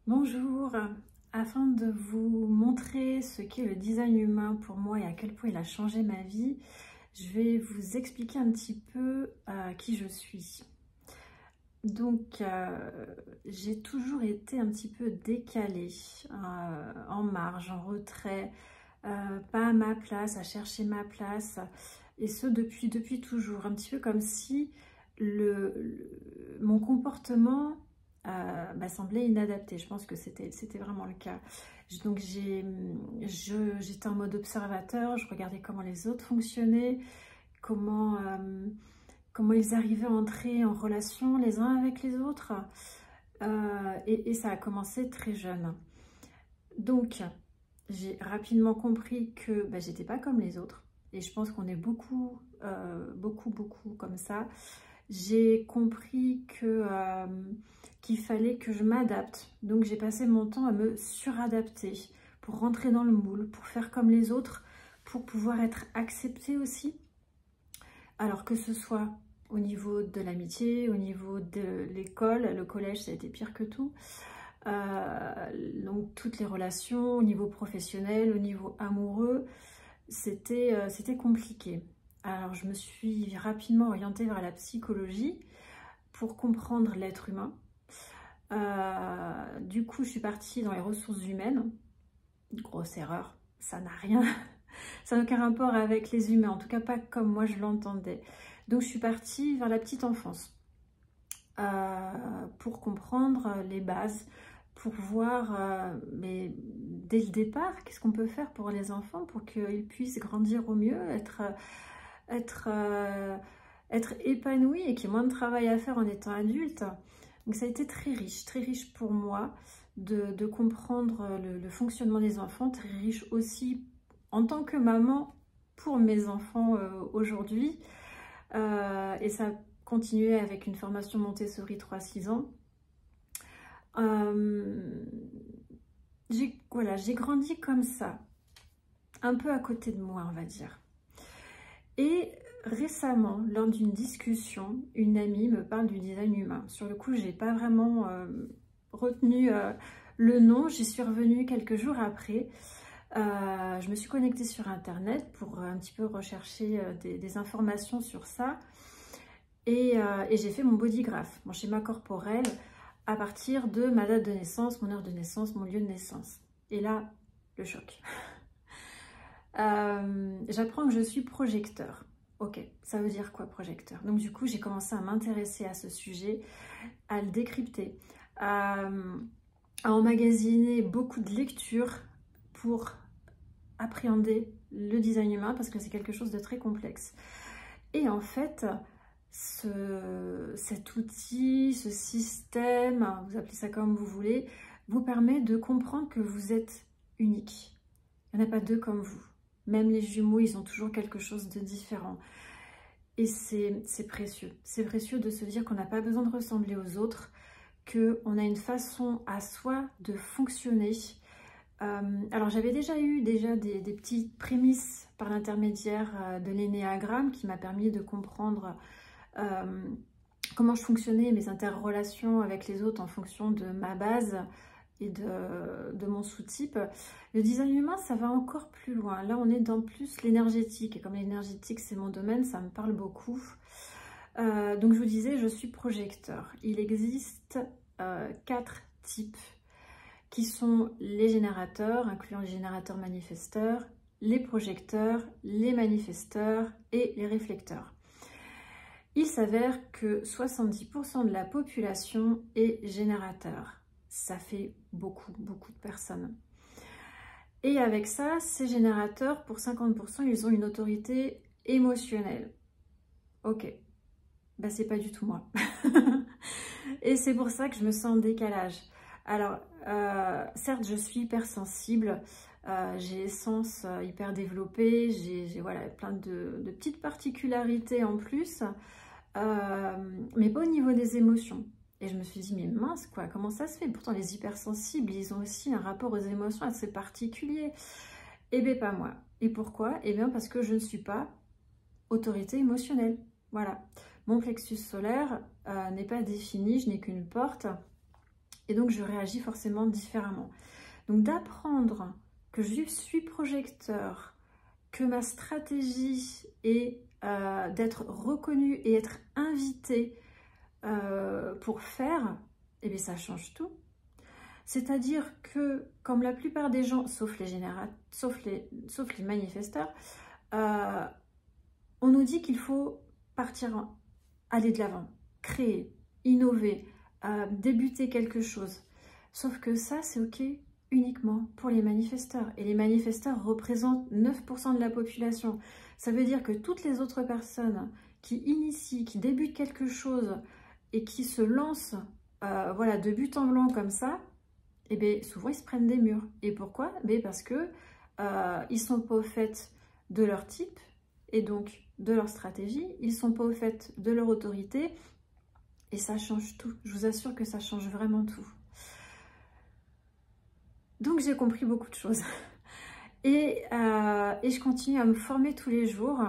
Bonjour, afin de vous montrer ce qu'est le design humain pour moi et à quel point il a changé ma vie, je vais vous expliquer un petit peu qui je suis. Donc, j'ai toujours été un petit peu décalée, en marge, en retrait, pas à ma place, à chercher ma place, et ce depuis toujours, un petit peu comme si mon comportement semblait inadapté. Je pense que c'était vraiment le cas. Donc j'étais en mode observateur, je regardais comment les autres fonctionnaient, comment ils arrivaient à entrer en relation les uns avec les autres. Et ça a commencé très jeune. Donc j'ai rapidement compris que j'étais pas comme les autres. Et je pense qu'on est beaucoup comme ça. J'ai compris qu'il fallait que je m'adapte. Donc j'ai passé mon temps à me suradapter pour rentrer dans le moule, pour faire comme les autres, pour pouvoir être acceptée aussi. Alors que ce soit au niveau de l'amitié, au niveau de l'école, le collège ça a été pire que tout. Donc toutes les relations, au niveau professionnel, au niveau amoureux, c'était compliqué. Alors je me suis rapidement orientée vers la psychologie pour comprendre l'être humain. Du coup je suis partie dans les ressources humaines. Grosse erreur, ça n'a rien, ça n'a aucun rapport avec les humains, en tout cas pas comme moi je l'entendais. Donc je suis partie vers la petite enfance pour comprendre les bases, pour voir mais dès le départ qu'est-ce qu'on peut faire pour les enfants pour qu'ils puissent grandir au mieux, être épanouis et qu'il y ait moins de travail à faire en étant adulte. Donc ça a été très riche pour moi de comprendre le fonctionnement des enfants, très riche aussi en tant que maman pour mes enfants aujourd'hui. Et ça a continué avec une formation Montessori 3-6 ans. J'ai grandi comme ça, un peu à côté de moi, on va dire. Et récemment, lors d'une discussion, une amie me parle du design humain. Sur le coup, j'ai pas vraiment retenu le nom. J'y suis revenue quelques jours après. Je me suis connectée sur internet pour un petit peu rechercher des informations sur ça. Et j'ai fait mon bodygraph, mon schéma corporel, à partir de ma date de naissance, mon heure de naissance, mon lieu de naissance. Et là, le choc. J'apprends que je suis projecteur. Ok, ça veut dire quoi projecteur? Donc du coup, j'ai commencé à m'intéresser à ce sujet, à le décrypter, à emmagasiner beaucoup de lectures pour appréhender le design humain parce que c'est quelque chose de très complexe. Et en fait, cet outil, ce système, vous appelez ça comme vous voulez, vous permet de comprendre que vous êtes unique. Il n'y en a pas deux comme vous. Même les jumeaux, ils ont toujours quelque chose de différent. Et c'est précieux. C'est précieux de se dire qu'on n'a pas besoin de ressembler aux autres, qu'on a une façon à soi de fonctionner. Alors j'avais déjà eu des petites prémices par l'intermédiaire de l'énéagramme qui m'a permis de comprendre comment je fonctionnais, mes interrelations avec les autres en fonction de ma base et de mon sous-type. Le design humain, ça va encore plus loin. Là, on est dans plus l'énergétique. Et comme l'énergétique, c'est mon domaine, ça me parle beaucoup. Donc, je vous disais, je suis projecteur. Il existe 4 types qui sont les générateurs, incluant les générateurs manifesteurs, les projecteurs, les manifesteurs et les réflecteurs. Il s'avère que 70% de la population est générateur. Ça fait beaucoup de personnes. Et avec ça, ces générateurs, pour 50%, ils ont une autorité émotionnelle. Ok, c'est pas du tout moi. Et c'est pour ça que je me sens en décalage. Alors, certes, je suis hypersensible, j'ai les sens hyper développés, j'ai voilà, plein de petites particularités en plus, mais pas au niveau des émotions. Et je me suis dit, mais mince quoi, comment ça se fait? Pourtant les hypersensibles, ils ont aussi un rapport aux émotions assez particulier. Eh bien pas moi. Et pourquoi? Eh bien parce que je ne suis pas autorité émotionnelle. Voilà. Mon plexus solaire n'est pas défini, je n'ai qu'une porte. Et donc, je réagis forcément différemment. Donc, d'apprendre que je suis projecteur, que ma stratégie est d'être reconnue et être invitée pour faire, eh bien, ça change tout. C'est-à-dire que, comme la plupart des gens, sauf les manifesteurs, on nous dit qu'il faut partir, aller de l'avant, créer, innover, débuter quelque chose. Sauf que ça, c'est OK uniquement pour les manifesteurs. Et les manifesteurs représentent 9% de la population. Ça veut dire que toutes les autres personnes qui initient, qui débutent quelque chose et qui se lancent voilà, de but en blanc comme ça, eh bien, souvent ils se prennent des murs. Et pourquoi? Parce que ils ne sont pas au fait de leur type et donc de leur stratégie, ils ne sont pas au fait de leur autorité et ça change tout. Je vous assure que ça change vraiment tout. Donc j'ai compris beaucoup de choses et je continue à me former tous les jours.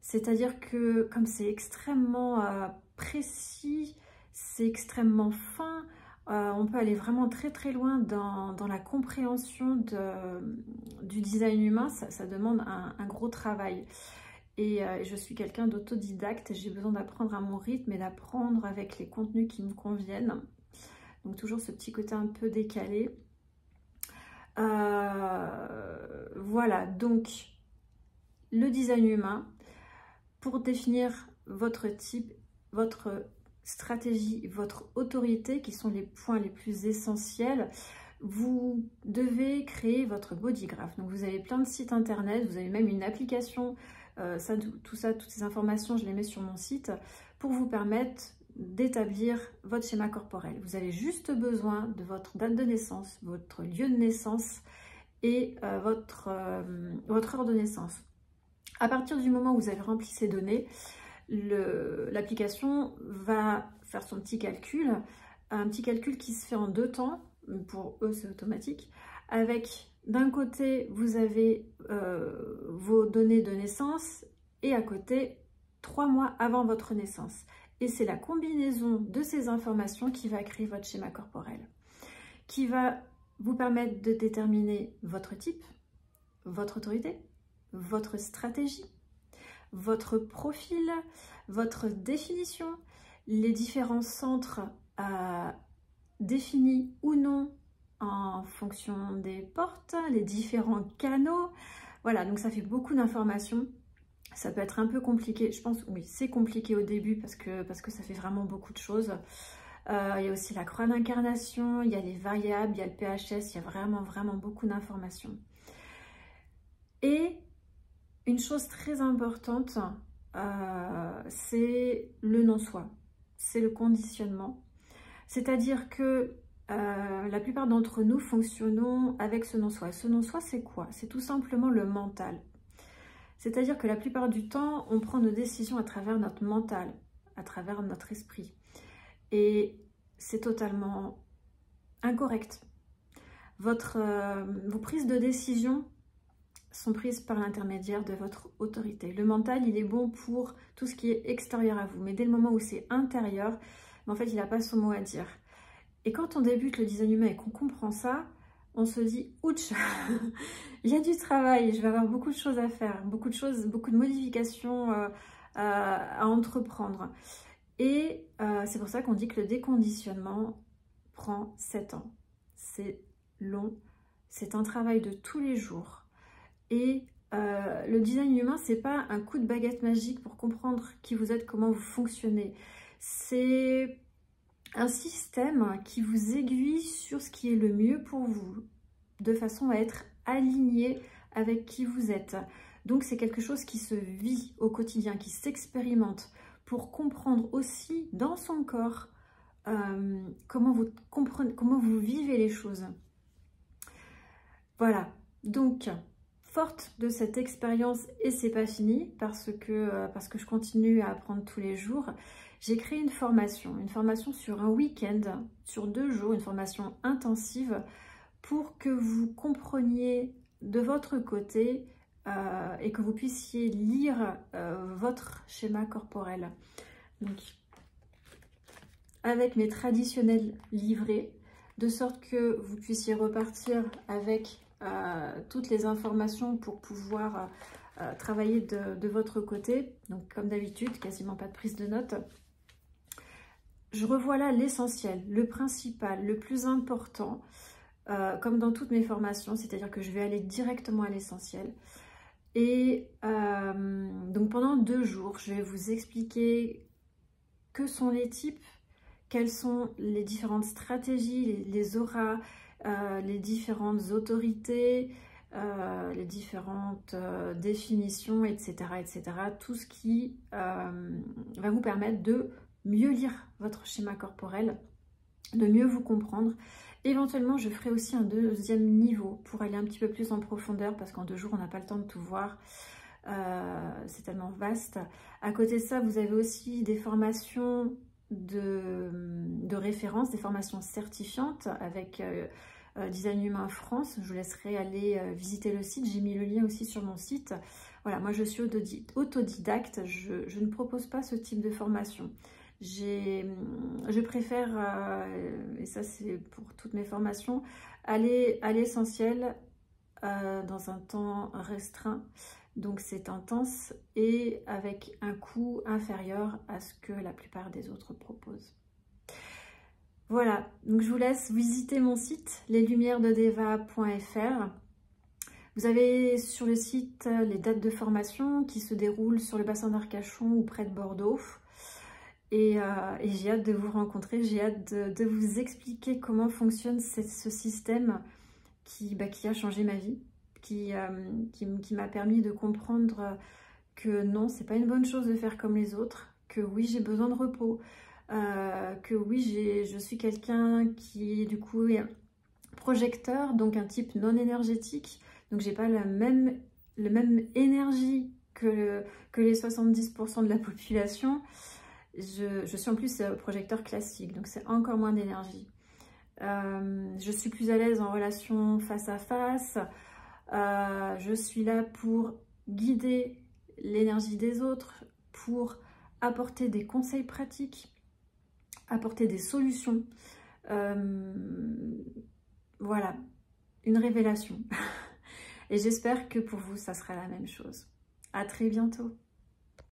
C'est-à-dire que comme c'est extrêmement précis, c'est extrêmement fin, on peut aller vraiment très très loin dans la compréhension du design humain. Ça demande un gros travail. Et je suis quelqu'un d'autodidacte, j'ai besoin d'apprendre à mon rythme et d'apprendre avec les contenus qui me conviennent. Donc toujours ce petit côté un peu décalé. Voilà, donc le design humain, pour définir votre type, votre stratégie, votre autorité, qui sont les points les plus essentiels, vous devez créer votre bodygraph. Donc vous avez plein de sites internet, vous avez même une application, toutes ces informations, je les mets sur mon site pour vous permettre d'établir votre schéma corporel. Vous avez juste besoin de votre date de naissance, votre lieu de naissance et votre heure de naissance. À partir du moment où vous avez rempli ces données, l'application va faire son petit calcul, un petit calcul qui se fait en 2 temps, pour eux c'est automatique, avec d'un côté vous avez vos données de naissance et à côté 3 mois avant votre naissance. Et c'est la combinaison de ces informations qui va créer votre schéma corporel, qui va vous permettre de déterminer votre type, votre autorité, votre stratégie, votre profil, votre définition, les différents centres définis ou non en fonction des portes, les différents canaux. Voilà, donc ça fait beaucoup d'informations. Ça peut être un peu compliqué, je pense, oui, c'est compliqué au début parce que ça fait vraiment beaucoup de choses. Il y a aussi la croix d'incarnation, il y a les variables, il y a le PHS, il y a vraiment beaucoup d'informations. Et une chose très importante, c'est le non-soi, c'est le conditionnement. C'est-à-dire que la plupart d'entre nous fonctionnons avec ce non-soi. Ce non-soi, c'est quoi? C'est tout simplement le mental. C'est-à-dire que la plupart du temps, on prend nos décisions à travers notre mental, à travers notre esprit. Et c'est totalement incorrect. Vos prises de décision sont prises par l'intermédiaire de votre autorité. Le mental, il est bon pour tout ce qui est extérieur à vous. Mais dès le moment où c'est intérieur, en fait, il n'a pas son mot à dire. Et quand on débute le design humain et qu'on comprend ça, on se dit, ouch, il y a du travail, je vais avoir beaucoup de choses à faire, beaucoup de modifications à entreprendre. Et c'est pour ça qu'on dit que le déconditionnement prend 7 ans. C'est long, c'est un travail de tous les jours. Et le design humain, c'est pas un coup de baguette magique pour comprendre qui vous êtes, comment vous fonctionnez. C'est un système qui vous aiguille sur ce qui est le mieux pour vous, de façon à être aligné avec qui vous êtes. Donc c'est quelque chose qui se vit au quotidien, qui s'expérimente, pour comprendre aussi dans son corps comment vous vivez les choses. Voilà, donc forte de cette expérience, et c'est pas fini parce que je continue à apprendre tous les jours, j'ai créé une formation sur un week-end, sur 2 jours, une formation intensive pour que vous compreniez de votre côté et que vous puissiez lire votre schéma corporel. Donc, avec mes traditionnels livrets, de sorte que vous puissiez repartir avec toutes les informations pour pouvoir travailler de votre côté. Donc comme d'habitude, quasiment pas de prise de notes. Je revois là l'essentiel, le principal, le plus important, comme dans toutes mes formations, c'est-à-dire que je vais aller directement à l'essentiel. Et donc pendant 2 jours, je vais vous expliquer que sont les types, quelles sont les différentes stratégies, les auras, les différentes autorités, les différentes définitions, etc., etc. Tout ce qui va vous permettre de mieux lire votre schéma corporel, de mieux vous comprendre. Éventuellement, je ferai aussi un 2e niveau pour aller un petit peu plus en profondeur parce qu'en 2 jours, on n'a pas le temps de tout voir. C'est tellement vaste. À côté de ça, vous avez aussi des formations de référence, des formations certifiantes avec Design Humain France. Je vous laisserai aller visiter le site. J'ai mis le lien aussi sur mon site. Voilà, moi je suis autodidacte. Je ne propose pas ce type de formation. Je préfère, et ça c'est pour toutes mes formations, aller à l'essentiel dans un temps restreint. Donc c'est intense et avec un coût inférieur à ce que la plupart des autres proposent. Voilà, donc je vous laisse visiter mon site, leslumièresdedeva.fr. Vous avez sur le site les dates de formation qui se déroulent sur le bassin d'Arcachon ou près de Bordeaux. Et j'ai hâte de vous rencontrer, j'ai hâte de vous expliquer comment fonctionne ce système qui a changé ma vie, qui m'a permis de comprendre que non, c'est pas une bonne chose de faire comme les autres, que oui, j'ai besoin de repos, que oui, je suis quelqu'un qui du coup est projecteur, donc un type non énergétique, donc j'ai pas la même énergie que les 70% de la population. Je suis en plus projecteur classique, donc c'est encore moins d'énergie. Je suis plus à l'aise en relation face à face. Je suis là pour guider l'énergie des autres, pour apporter des conseils pratiques, apporter des solutions. Voilà, une révélation. Et j'espère que pour vous, ça sera la même chose. À très bientôt.